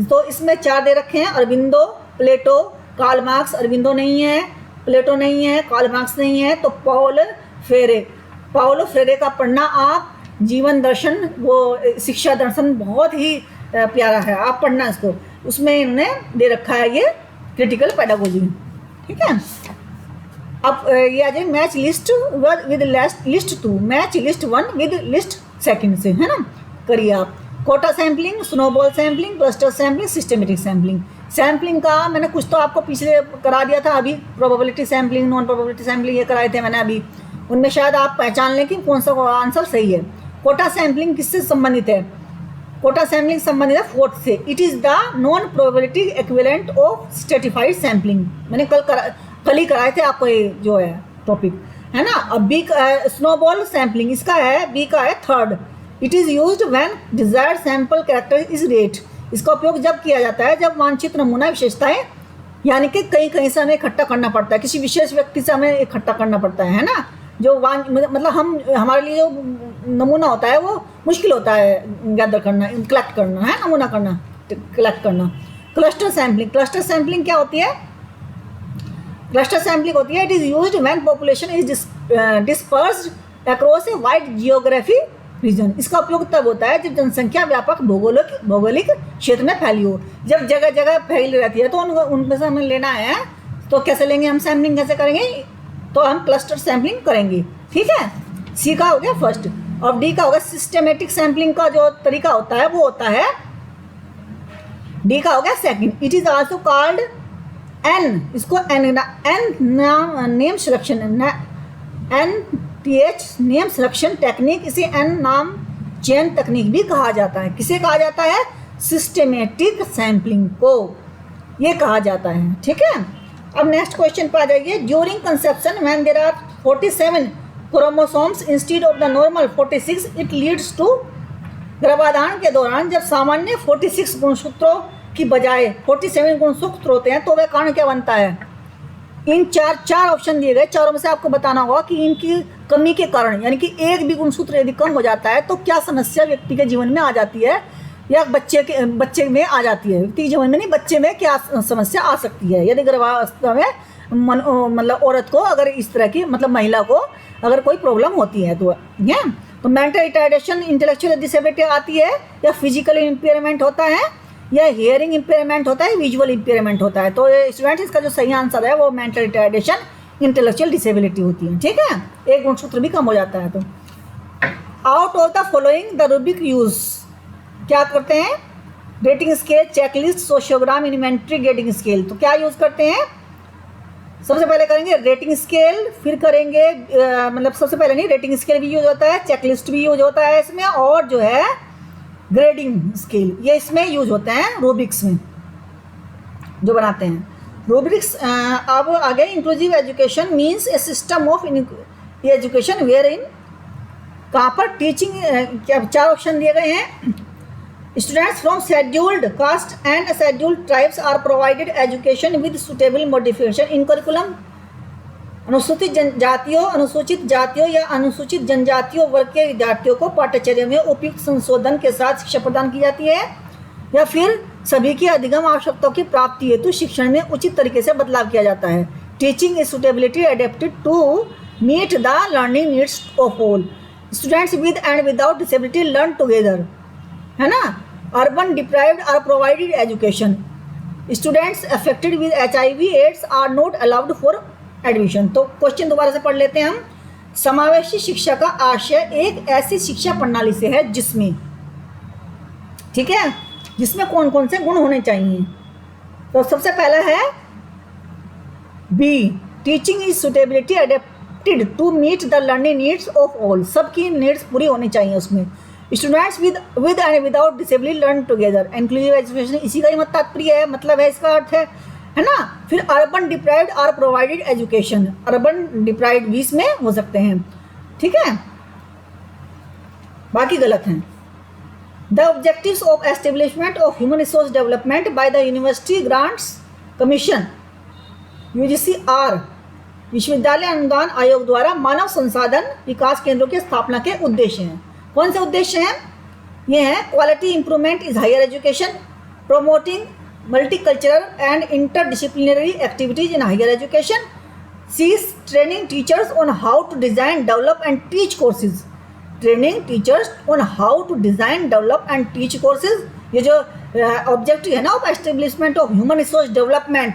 तो इसमें 4 दे रखे हैं, अरबिंदो, प्लेटो, कार्ल मार्क्स। अरबिंदो नहीं है, प्लेटो नहीं है, कार्ल मार्क्स नहीं है, तो पाओलो फ्रेरे का पढ़ना आप, जीवन दर्शन, वो शिक्षा दर्शन बहुत ही प्यारा है, आप पढ़ना इसको, उसमें इन्होंने दे रखा है ये क्रिटिकल पेडागोजी, ठीक है। अब ये आ जाए match list with list 2, match list 1 with list 2 से, है ना, करिए आप। Quota sampling, snowball sampling, cluster sampling, systematic sampling. Sampling का मैंने कुछ तो आपको पिछले करा दिया था, अभी probability sampling, non probability sampling ये कराए थे मैंने अभी, उनमें शायद आप पहचान लें कि कौन सा आंसर सही है। कोटा सैम्पलिंग किससे संबंधित है, कोटा सैम्पलिंग संबंधित है 4th से, it is the non probability equivalent of stratified sampling, मैंने कल ही कराए थे आपको ये जो है टॉपिक, है ना। अब बी स्नोबॉल सैम्पलिंग इसका है, बी का है 3rd, it is used when desired sample character is rate, इसका उपयोग जब किया जाता है जब वांछित नमूना विशेषताएं, यानी कि कहीं से हमें इकट्ठा करना पड़ता है, किसी विशेष व्यक्ति से हमें इकट्ठा करना पड़ता है ना, जो मतलब हमारे लिए जो नमूना होता है वो मुश्किल होता है गैदर करना, कलेक्ट करना, है नमूना करना, कलेक्ट करना। क्लस्टर सैम्पलिंग, क्लस्टर सैम्पलिंग क्या होती है, क्लस्टर सैम्पलिंग होती है, it is used when population is dispersed across a wide geography region, इसका उपयोग तब होता है जब जनसंख्या व्यापक भौगोलिक क्षेत्र में फैली हो, जब जगह जगह फैली रहती है तो उनमें से हमें लेना है, तो कैसे लेंगे हम, सैम्पलिंग कैसे करेंगे, तो हम क्लस्टर सैम्पलिंग करेंगे, ठीक है। सी का हो गया फर्स्ट, और डी का होगा सिस्टमेटिक सैम्पलिंग का जो तरीका होता है वो होता है, डी का हो गया second, it is also called N, इसको N name selection, NTH name selection technique, इसे एन नाम चयन तकनीक भी कहा जाता है, किसे कहा जाता है, सिस्टमेटिक सैम्पलिंग को ये कहा जाता है, ठीक है। अब नेक्स्ट क्वेश्चन पर आ जाइए, during conception when there are 47 chromosomes instead of the normal 46, it leads to, गर्भाधान के दौरान जब सामान्य 46 गुणसूत्रों की बजाय 47 गुणसूत्र होते हैं तो वह कारण क्या बनता है, इन चार ऑप्शन दिए गए, चारों में से आपको बताना होगा कि इनकी कमी के कारण, यानी कि एक भी गुणसूत्र यदि कम हो जाता है तो क्या समस्या व्यक्ति के जीवन में आ जाती है, या बच्चे में आ जाती है, व्यक्ति के जीवन में नहीं, बच्चे में क्या समस्या आ सकती है, यदि गर्भावस्था में मतलब औरत को अगर इस तरह की, मतलब महिला को अगर कोई प्रॉब्लम होती है तो है, तो मेंटल रिटार्डेशन, इंटेलेक्चुअल डिसेबिलिटी आती है, या फिजिकल इम्पेयरमेंट होता है, या हियरिंग इम्पेयरमेंट होता है, विजुअल इम्पेयरमेंट होता है। तो स्टूडेंट इसका जो सही आंसर है वो मेंटल रिटार्डेशन, इंटेलेक्चुअल डिसेबिलिटी होती है, ठीक है, एक गुणसूत्र भी कम हो जाता है। तो out of the following the rubric use, क्या करते हैं, rating scale, checklist, sociogram, inventory, grading scale, तो क्या यूज करते हैं, सबसे पहले करेंगे रेटिंग स्केल, फिर करेंगे मतलब सबसे पहले नहीं, रेटिंग स्केल भी यूज होता है, चेकलिस्ट भी यूज होता है इसमें, और जो है ग्रेडिंग स्केल ये इसमें यूज होते हैं रूब्रिक्स में जो बनाते हैं रूब्रिक्स। अब आगे inclusive education means a system of education wherein, कहाँ पर टीचिंग, क्या 4 ऑप्शन दिए गए हैं, students from scheduled caste and scheduled tribes are provided education with suitable modification in curriculum, अनुसूचित जनजातियों, अनुसूचित जातियों या अनुसूचित जनजातियों वर्ग के विद्यार्थियों को पाठ्यचर्या में उपयुक्त संशोधन के साथ शिक्षा प्रदान की जाती है, या फिर सभी की अधिगम आवश्यकताओं की प्राप्ति हेतु शिक्षण में उचित तरीके से बदलाव किया जाता है। Teaching is suitability adapted to meet the learning needs of all, students with and without disability learn together, है ना। Urban deprived are provided education, students affected with HIV/AIDS are not allowed for admission. तो क्वेश्चन दोबारा से पढ़ लेते हैं हम। समावेशी शिक्षा का आशय एक ऐसी शिक्षा प्रणाली से है जिसमें, ठीक है, जिसमें कौन कौन से गुण होने चाहिए। तो सबसे पहला है B, teaching is suitability adapted to meet the learning needs of all. सबकी नीड्स पूरी होनी चाहिए उसमें। Students with and without disability learn together. Inclusive education, इसी का ही तात्पर्य है, मतलब है, इसका अर्थ है ना। फिर urban deprived are provided education, urban deprived भी इसमें हो सकते हैं, ठीक है, बाकी गलत हैं। The objectives of establishment of human resource development by the university grants commission UGC are, विश्वविद्यालय अनुदान आयोग द्वारा मानव संसाधन विकास केंद्रों की स्थापना के उद्देश्य हैं। कौन से उद्देश्य हैं? ये हैं quality improvement is higher education, promoting multicultural and interdisciplinary activities in higher education, C's training teachers on how to design develop and teach courses, training teachers on how to design develop and teach courses. ये जो ऑब्जेक्टिव है ना of establishment of human resource development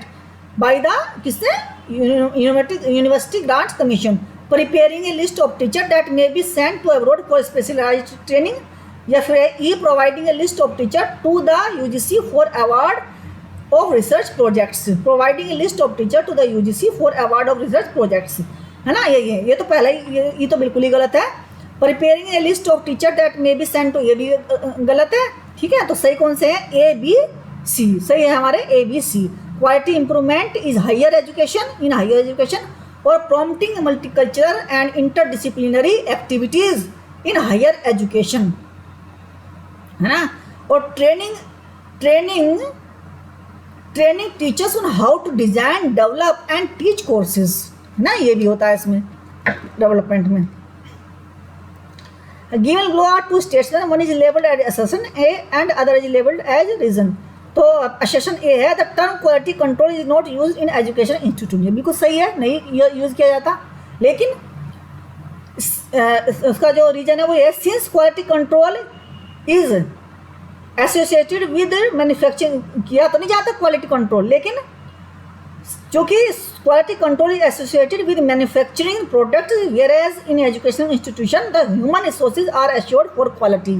by the किससे, University grants Commission, preparing a list of teacher that may be sent to abroad for specialised training, या फिर E providing a list of teacher to the UGC for award of research projects, providing a list of teacher to the UGC for award of research projects, है ना। ये तो पहला ही, ये तो बिल्कुल ही गलत है। Preparing a list of teacher that may be sent to, ये भी गलत है, ठीक है। तो सही कौन से हैं? ए बी सी, सही है हमारे A B C. Quality improvement is higher education, in higher education, और prompting multicultural and interdisciplinary activities in higher education, है ना। और training teachers on how to design develop and teach courses, है ना, ये भी होता है इसमें डेवलपमेंट में। Given below are two statements, one is labelled as assertion A and other is labelled as reason. तो असर्शन ए है, the term quality control is not use in education institute, ये बिल्कुल सही है, नहीं यूज किया जाता। लेकिन उसका जो रीजन है वो ये, since quality control is associated with manufacturing, किया तो नहीं जाता क्वालिटी कंट्रोल, लेकिन चूँकि quality control is associated with manufacturing products, whereas in educational institution the human resources are assured for quality.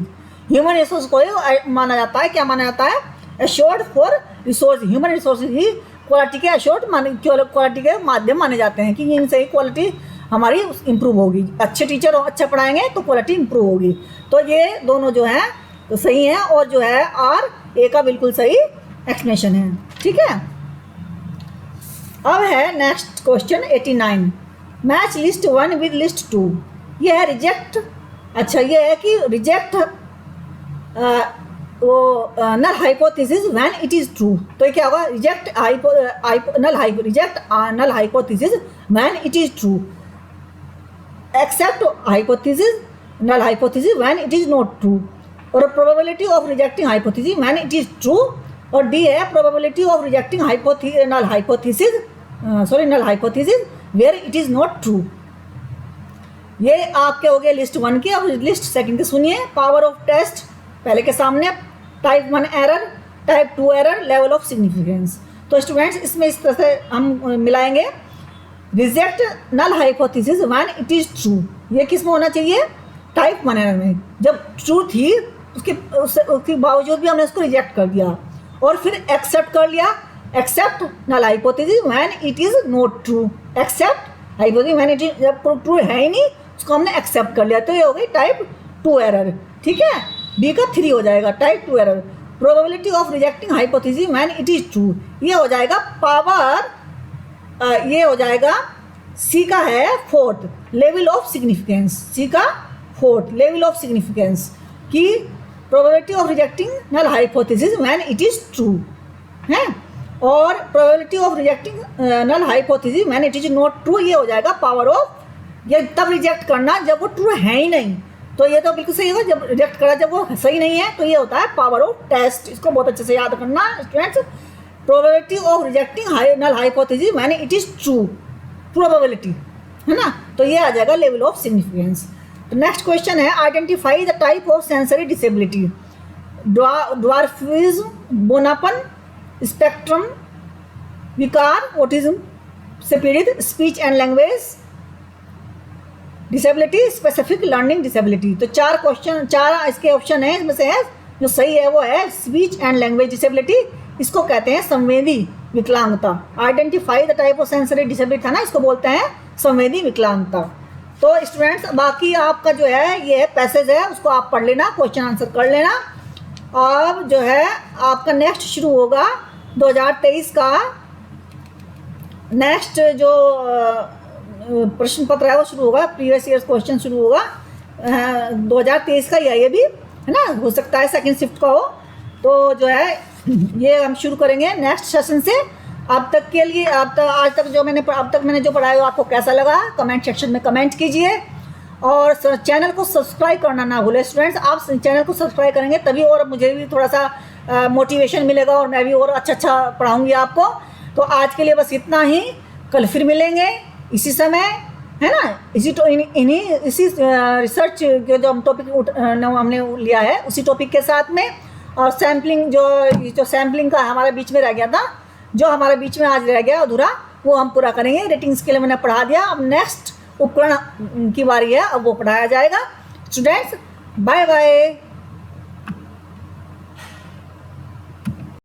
Human resource को माना जाता है, क्या माना जाता है? Assured for resource. Human resources ही क्वालिटी के एश्योर्ड क्वालिटी के माध्यम माने जाते हैं कि इनसे ही क्वालिटी हमारी इंप्रूव होगी। अच्छे टीचर अच्छा पढ़ाएंगे तो क्वालिटी इंप्रूव होगी। तो ये दोनों जो हैं तो सही है, और जो है आर ए का बिल्कुल सही एक्सप्लेनेशन है, ठीक है। अब है next question 89, match list 1 with list 2। ये है रिजेक्ट, अच्छा ये है कि reject null hypothesis when it is true. तो ये क्या होगा? Reject null hypothesis when it is true, accept hypothesis null hypothesis when it is not true, और probability of rejecting hypothesis when it is true. और डी है probability of rejecting null hypothesis where it is not true. ये आपके हो गए लिस्ट 1 के। अब लिस्ट 2 के सुनिए। पावर ऑफ टेस्ट पहले के सामने, type 1 error, type 2 error, level of significance. तो स्टूडेंट्स इसमें इस तरह से हम मिलाएंगे। Reject null hypothesis when it is true, ये किस में होना चाहिए? टाइप 1 एरर में। जब ट्रू थी उसके बावजूद भी हमने उसको रिजेक्ट कर दिया, और फिर एक्सेप्ट कर लिया। Accept null hypothesis when it is not true, accept hypothesis when it is, जब ट्रू है ही नहीं उसको हमने एक्सेप्ट कर लिया, तो ये हो गई टाइप 2 एरर, ठीक है। बी का 3 हो जाएगा type 2 error. Probability of rejecting hypothesis when it is true, ये हो जाएगा पावर, ये हो जाएगा सी का है 4th level of significance, C का 4th लेवल ऑफ सिग्निफिकेंस की probability of rejecting null hypothesis when it is true है, और probability of rejecting null hypothesis when it is not true, ये हो जाएगा पावर ऑफ, ये तब रिजेक्ट करना जब वो ट्रू है ही नहीं। तो ये तो बिल्कुल सही होगा, जब रिजेक्ट करा जब वो सही नहीं है, तो ये होता है पावर ऑफ टेस्ट। इसको बहुत अच्छे से याद करना students. Probability of rejecting null hypothesis when it is true, probability, है ना। तो ये आ जाएगा लेवल ऑफ सिग्निफिकेंस। तो नेक्स्ट क्वेश्चन है, identify the type of sensory disability. Dwarfism, बोनापन, स्पेक्ट्रम, विकार, ऑटिज्म। से पीड़ित, speech and language disability, specific learning disability. तो 4 क्वेश्चन, 4 इसके ऑप्शन है, इसमें से है जो सही है वो है स्पीच एंड लैंग्वेज डिसेबिलिटी। इसको कहते हैं संवेदी विकलांगता। Identify the type of sensory disability था ना, इसको बोलते हैं संवेदी विकलांगता। तो स्टूडेंट्स बाकी आपका जो है ये पैसेज है उसको आप पढ़ लेना, क्वेश्चन आंसर कर लेना। अब जो है आपका नेक्स्ट शुरू होगा 2023 का नेक्स्ट जो प्रश्न पत्र है वो शुरू होगा, प्रीवियस ईयर क्वेश्चन शुरू होगा 2023 का, या ये भी है ना, हो सकता है सेकंड शिफ्ट का हो। तो जो है ये हम शुरू करेंगे नेक्स्ट सेशन से। अब तक के लिए अब तक मैंने जो पढ़ाया आपको कैसा लगा कमेंट सेक्शन में कमेंट कीजिए, और चैनल को सब्सक्राइब करना ना भूलें स्टूडेंट्स। आप चैनल को सब्सक्राइब करेंगे तभी और मुझे भी थोड़ा सा मोटिवेशन मिलेगा और मैं भी और अच्छा पढ़ाऊँगी आपको। तो आज के लिए बस इतना ही, कल फिर मिलेंगे इसी समय, है ना, इसी रिसर्च के जो हम टॉपिक हमने लिया है उसी टॉपिक के साथ में। और सैम्पलिंग जो सैम्पलिंग का हमारे बीच में रह गया था, जो हमारे बीच में आज रह गया अधूरा, वो हम पूरा करेंगे। रेटिंग स्केल मैंने पढ़ा दिया, अब नेक्स्ट उपकरण की बारी है, अब वो पढ़ाया जाएगा। Students bye bye.